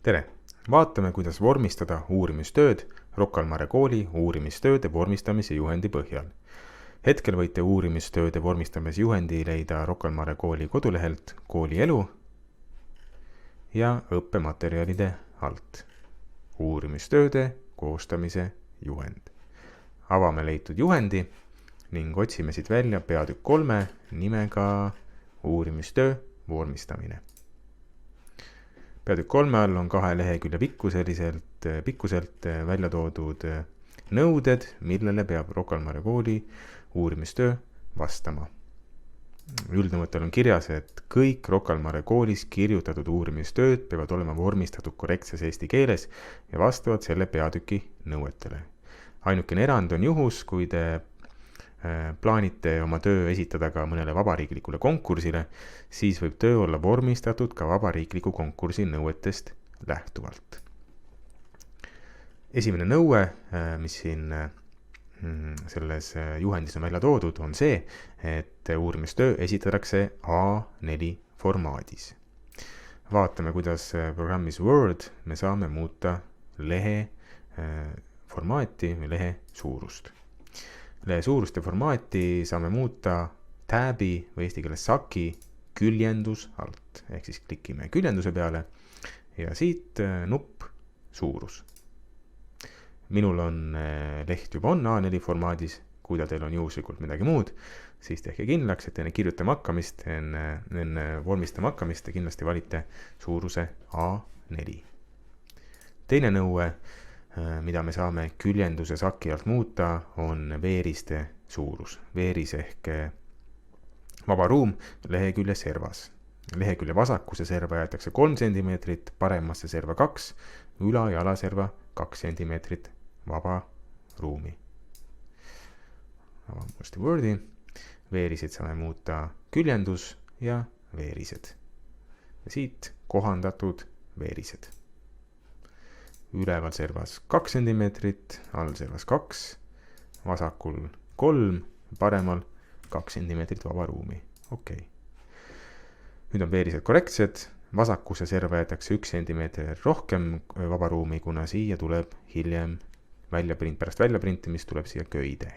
Tere! Vaatame, kuidas vormistada uurimistööd Rocca al Mare kooli uurimistööde vormistamise juhendi põhjal. Hetkel võite uurimistööde vormistamise juhendi leida Rocca al Mare kooli kodulehelt kooli elu ja õppematerjalide alt. Uurimistööde koostamise juhend. Avame leitud juhendi ning otsime siit välja peatükk 3 nimega uurimistöö vormistamine. Peatükk 3 all on 2 lehekülje pikkuselt välja toodud nõuded, millele peab Rocca al Mare kooli uurimistöö vastama. Üldnõuetel on kirjas, et kõik Rocca al Mare koolis kirjutatud uurimistööd peavad olema vormistatud korrektses eesti keeles ja vastavad selle peatüki nõuetele. Ainukene erand on juhus, kui te plaanite oma töö esitada ka mõnele vabariiklikule konkursile, siis võib töö olla vormistatud ka vabariikliku konkursi nõuetest lähtuvalt. Esimene nõue, mis siin selles juhendis on välja toodud, on see, et uurimistöö esitatakse A4 formaadis. Vaatame, kuidas programmis Word me saame muuta lehe formaati või lehe suurust. Lehe suurust ja formaati saame muuta tääbi või eesti keeles saki küljendus alt. Ehk siis klikime küljenduse peale ja siit nupp suurus. Minul on leht juba on A4 formaadis, kui teil on juhuslikult midagi muud, siis tehke kindlaks, et enne kirjutama hakkamist, enne vormistama hakkamist te kindlasti valite suuruse A4. Teine nõue, mida me saame küljenduse saki alt muuta, on veeriste suurus. Veeris ehk vaba ruum lehekülje servas. Lehekülje vasakuse serva jäetakse 3 cm, paremasse serva 2, üla- ja alaserva 2 cm vaba ruumi. Avame uuesti Wordi. Veerisid saame muuta küljendus ja veerised. Ja siit kohandatud veerised. Üleval servas 2 cm, all servas 2, vasakul 3, paremal 2 cm vaba ruumi. Okei. Nüüd on veerised korrektsed, vasakuse serva jäetakse 1 cm rohkem vaba ruumi, kuna siia tuleb hiljem pärast väljaprintimist tuleb siia köide.